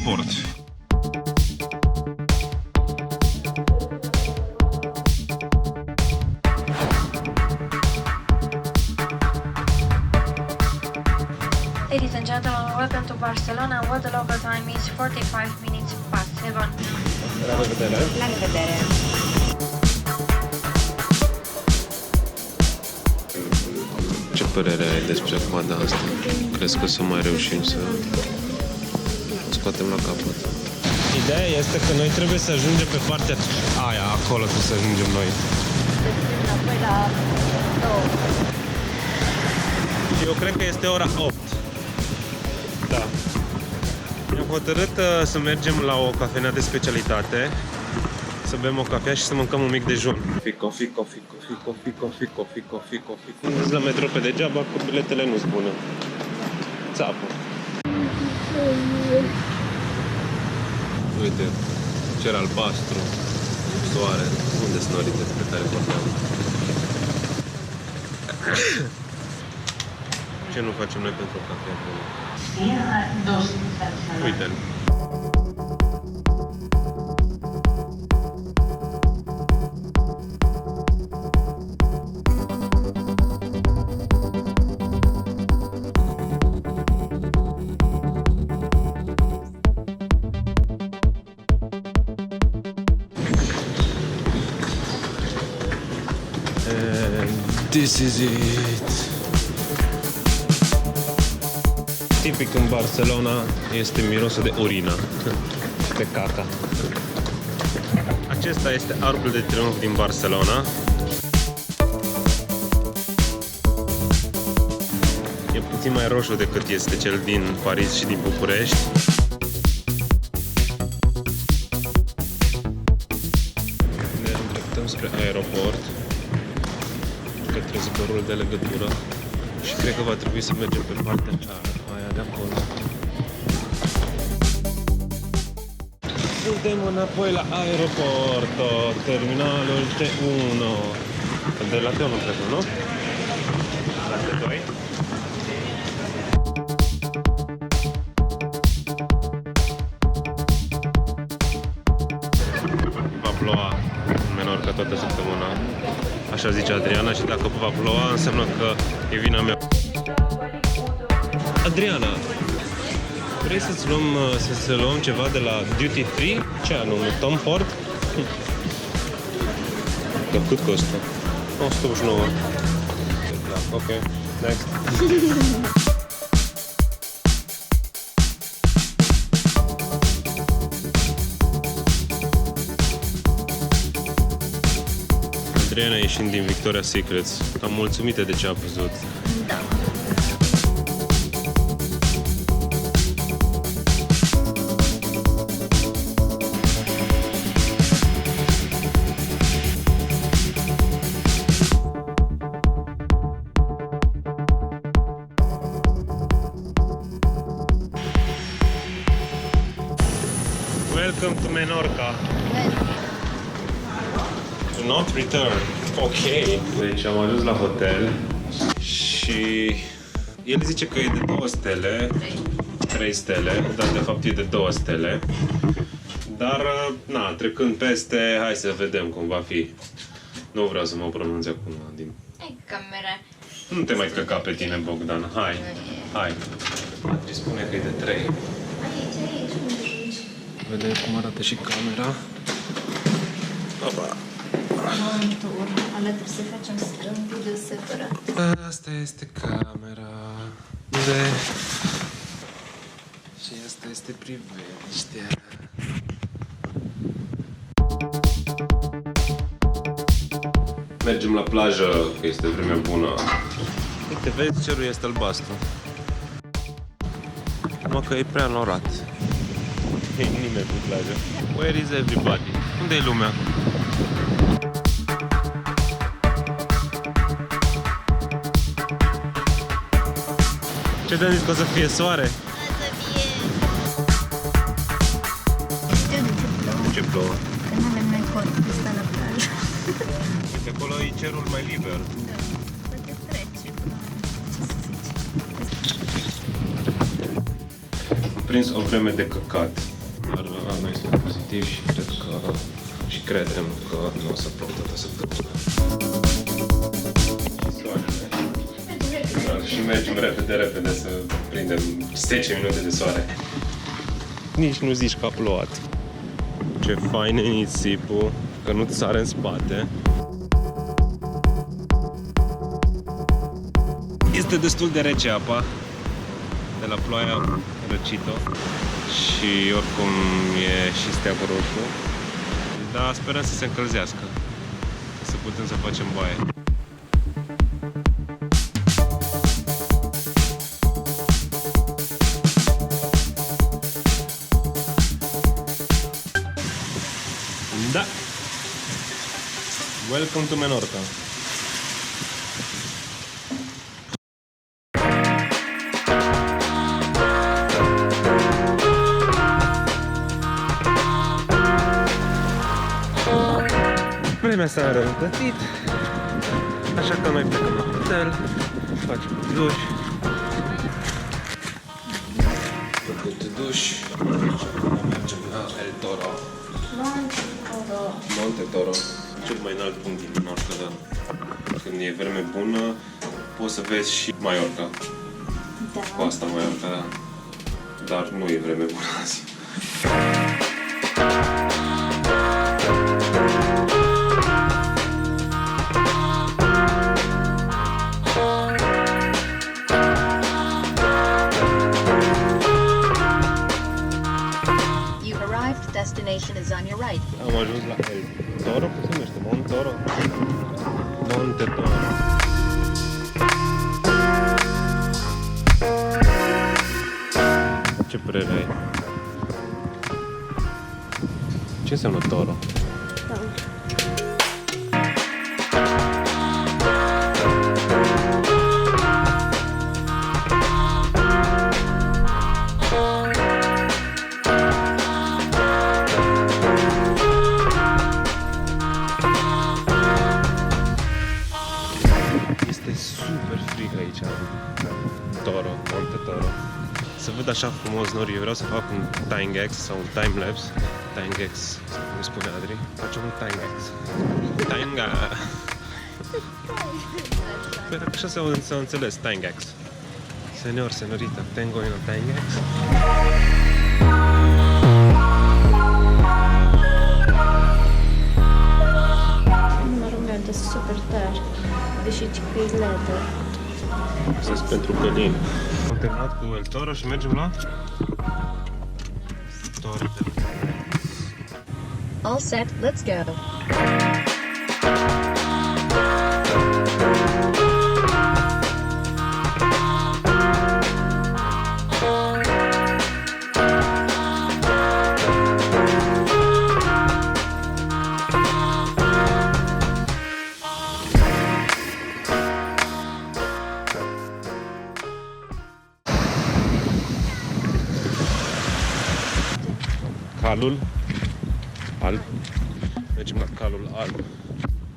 aeroport. Ladies and gentlemen, welcome to Barcelona, where the local time is 45 minutes past 7. La revedere! La revedere! Ce părere ai despre coada asta? Crezi că o să mai reușim să scoatem la capăt? Ideea este că noi trebuie să ajungem pe partea aia, acolo trebuie să ajungem noi. Înapoi la 2. Și eu cred că este ora 8. Da. Ne-am hotărât să mergem la o cafenea de specialitate, să bem o cafea și să mâncăm un mic dejun. Fico. Mergi la metro pe degeaba, că biletele nu-s bune. Țapă. Uite, cer albastru, soare, unde sunt norii despre care vorbeam? Ce nu facem noi pentru o cafea? Uite-l. This is it! Tipic în Barcelona este mirosul de urină, de caca. Acesta este Arcul de Triunf din Barcelona. E puțin mai roșu decât este cel din Paris și din București. Ne îndreptăm spre aeroport, către zborul de legătură și cred că va trebui să mergem pe partea aia de acolo. Suntem înapoi la aeroporto, terminalul T1. De la T1 cred, nu? La T2? Va ploua în Menorca toată săptămâna. Așa zice Adriana, și dacă va ploua înseamnă că e vina mea. Adriana, vrei să luăm ceva de la Duty Free? Ce anume? Tom Ford? Dar cât costă? 189. Ok, next. Adriana ieșind din Victoria's Secrets, cam mulțumită de ce a văzut. Da. Welcome to Menorca. Do not return. Ok. Deci am ajuns la hotel și el zice că e de 2 stele. 3 stele, dar de fapt e de 2 stele. Dar, na, trecând peste, hai să vedem cum va fi. Nu vreau să mă pronunț acum din... Hai camera. Nu te mai căca pe tine, Bogdan. Hai, hai. Îți spune că e de 3. Aici, unde ești? Vedem cum arată și camera. Opa. Montur. Ala trebuie să facem un video separat. Asta este camera. Unde? Și asta este priveștea. Mergem la plajă, că este vremea bună. Uite, vezi, cerul este albastru. Numai că e prea înnorat. E nimeni pe plajă. Where is everybody? Unde e lumea? Ce te-am zis că o să fie soare? Ce plouă? Că nu avem noi cort de sta la plajă. Uite, acolo e cerul mai liber. Da, poate trece. Ce să zici? Am prins o vreme de căcat. Dar noi suntem pozitivi și credem că nu o să plouă toată săptămâna. Și soarele. Și mergem repede să prindem 10 minute de soare. Nici nu zici că a plouat. Ce fain e nisipul, că nu-ți sare în spate. Este destul de rece apa de la ploaia răcită și oricum e și steagul roșu, dar sperăm să se încălzească, să putem să facem baie. Da! Welcome to Menorca! Vremea s-a înrăutățit, așa că noi plecăm la hotel, facem duș. Făcut duș, mergem la El Toro. Monte Toro. Cel mai înalt punct din Menorca, da. Când e vreme bună, poți să vezi și Mallorca. Da. Coasta Mallorca, da. Dar nu e vreme bună azi. Destination is on your right. Am ajuns la El Toro, cum se numește? Monte Toro? Monte Toro. Ce părere ai? Ce înseamnă Toro? Toro, Monte Toro. Să văd așa frumos norii. Eu vreau să fac un time-gax sau un time-lapse. Time-gax, cum spune Adri. Facem un time-gax. Time-gax. Păi așa s-a înțeles, time-gax. Senior, senorita, tengo in a time-gax. Numărul meu de super tare, deși că e leather. Sunt pentru călini. Am terminat cu El Toro și mergem la Toro. All set, let's go. Calul alb. Mergem la calul alb.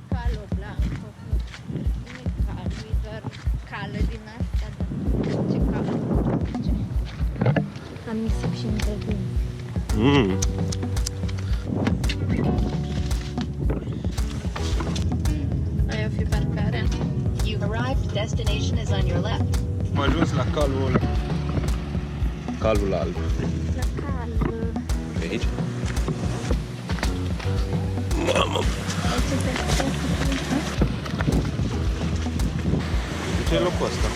Calul blanco. Nu e cal, e doar cale din astea, dar ce cal? Am nisip și între bine. Aia o fi parcarea. You've arrived. Destination is on your left. Am ajuns la calul alb. La cal. Pe aici? Mamă! Ce e locul ăsta?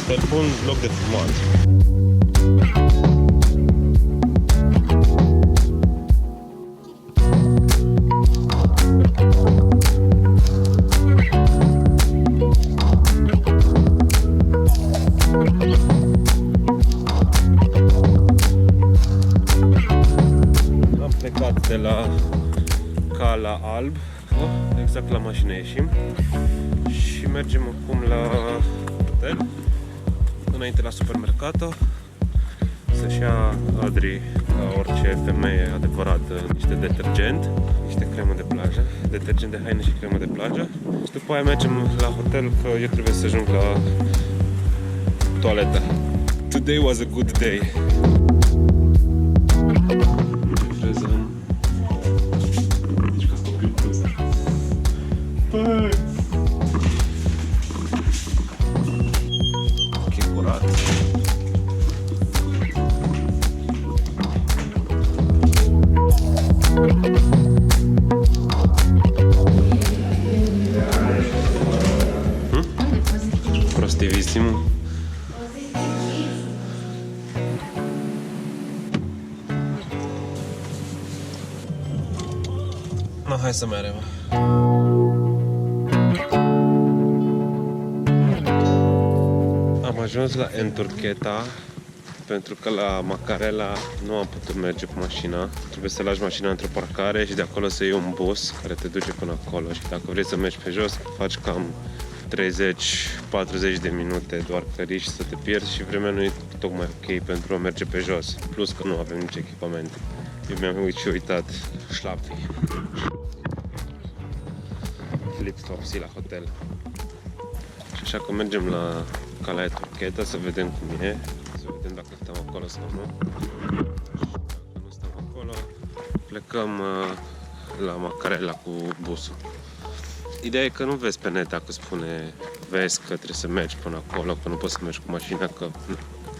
Să-l pun loc de fumat. Am plecat de la Cala Alb, exact la mașină ieșim și mergem acum la hotel, înainte la Supermercato, să-și ia Adri, ca orice femeie adevărată, niște detergent, niște cremă de plajă, detergent de haine și cremă de plajă și după aia mergem la hotel, că eu trebuie să ajung la toaletă. Today was a good day. Ok, curat. Prostivissimul. No, hai să mergem. Am ajuns la Enturcheta pentru că la Macarela nu am putut merge cu mașina. Trebuie să lași mașina într-o parcare și de acolo să iei un bus care te duce până acolo. Și dacă vrei să mergi pe jos, faci cam 30-40 de minute doar căriși și să te pierzi și vremea nu e tocmai ok pentru a merge pe jos. Plus că nu avem nici echipament. Eu mi-am uitat șlapii. Flip-flopsii la hotel. Și așa că mergem la Calea Enturcheta să vedem cum e. Să vedem dacă stăm acolo sau nu. Dacă nu stăm acolo, plecăm la Macarela cu busul. Ideea e că nu vezi pe net dacă spune vezi că trebuie să mergi până acolo, că nu poți să mergi cu mașina, că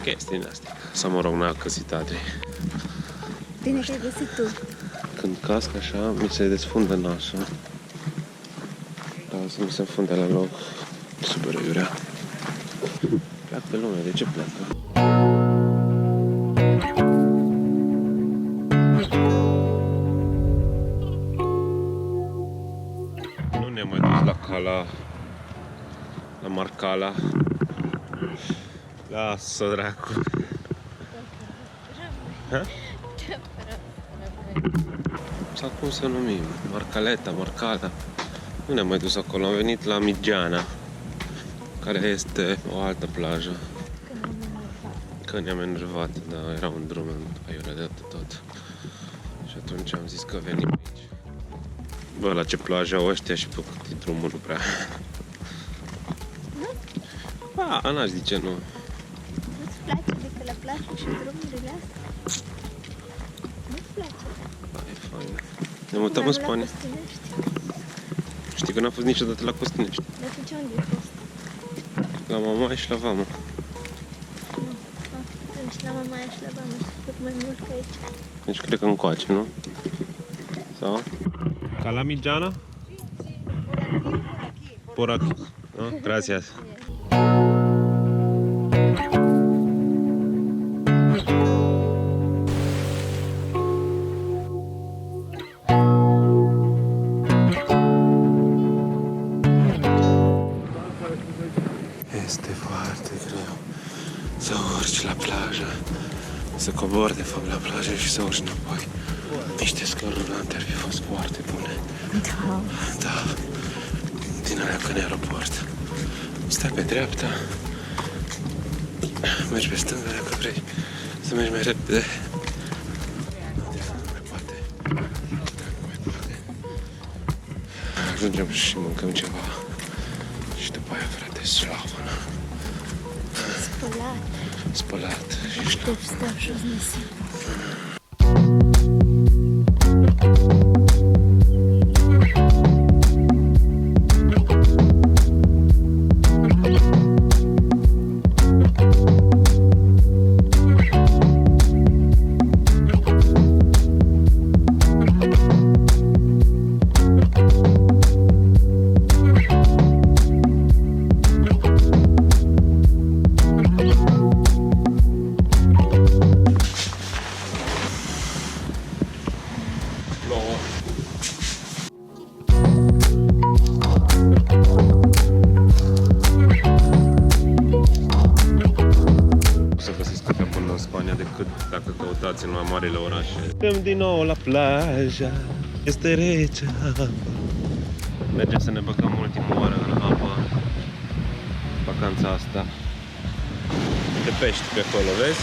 chestii din astea. Sau mă rog, n-a găsit Adri. Bine că ai găsit tu. Când casc așa, mi se desfundă nasul. Dar o să mi se înfunde la loc. Super iurea. Pleacă pe lume, de ce pleacă? Nu ne-am mai dus la Cala, la Marcala. Lasă, dracu. Ha? Sau cum să numim? Marcaleta, Marcala. Nu ne-am mai dus acolo, am venit la Migiana, care este o altă plajă. Că ne-am enervat, dar era un drum aiurea de tot. Și atunci am zis că venim aici. Bă, la ce plajă au ăștia și pe cât e drumul nu prea. Nu? Ba, n-aș zice nu. Nu-ți place decât la plajă și drumurile astea? Nu-ți place? Ba, e fain. Ne mutăm în Spania. Știi că n-am fost niciodată la Costinești. Dar tu ce unde ai fost? La Mamaia și la Vama. Atunci la Mamaia și la Vama și tot mai mult ca aici. Deci cred că încoace, nu? Sau? Ca la Migiana? Por aquí. No? Gracias. Este foarte greu să urci la plajă, să cobori de fapt la plajă și să urci înapoi. Niște scări rulante ar fi fost foarte bune. Da. Da, din alea ca în aeroport. Stai pe dreapta, mergi pe stânga dacă vrei să mergi mai repede. Nu mai poate. Ajungem și mâncăm ceva. Și după aia, frate, slavă. Spălat. Spălat și Aștept slavă. să stau jos năsit. Dacă căutați în mai marile orașe. Suntem din nou la plajă. Este rece apa. Mergem să ne băgăm ultima oară în apă. Vacanța asta. De pești pe acolo, vezi?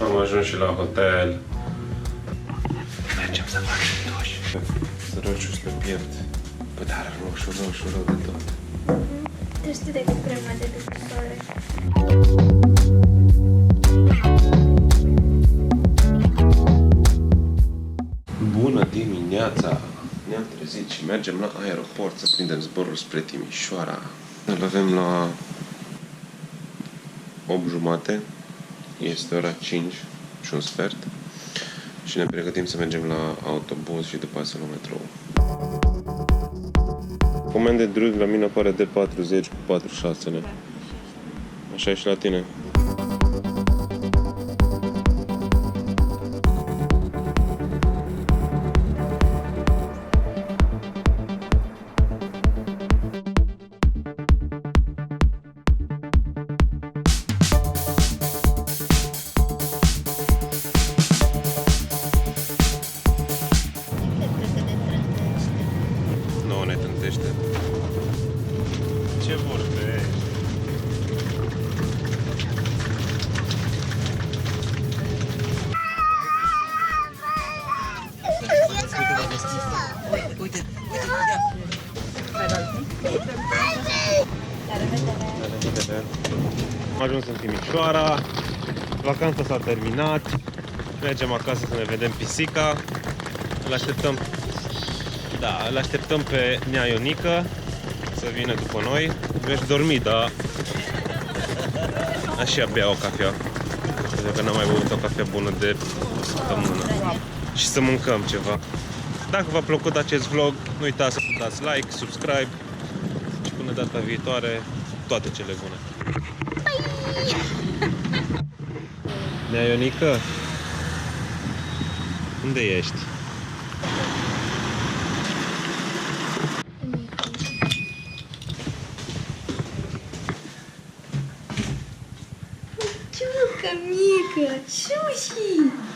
Am ajuns și la hotel. Mergem să facem duș. Sărăciu le pierd. Bă, dar roșu rău de tot. Tu știi decât crema de depistare. mergem la aeroport să prindem zborul spre Timișoara. Îl avem la 8:30, este ora 5 și un sfert și ne pregătim să mergem la autobuz și după să luăm metrou. Comandă de druz la mine apare de 40 cu 46, ne? Așa e și la tine. Nouă ne trântește. Ce vorbești? Am ajuns în Timișoara, vacanța s-a terminat, mergem acasă să ne vedem pisica, îl așteptăm, da, îl așteptăm pe Nea Ionica să vină după noi. Mi-aș dormi, dar aș și bea o cafea, pentru că n-am mai băut o cafea bună de o săptămână. Și să mâncăm ceva. Dacă v-a plăcut acest vlog, nu uitați să dați like, subscribe și până data viitoare, toate cele bune. Nea Ionica? Unde ești? Ciucă mică, Ciuși!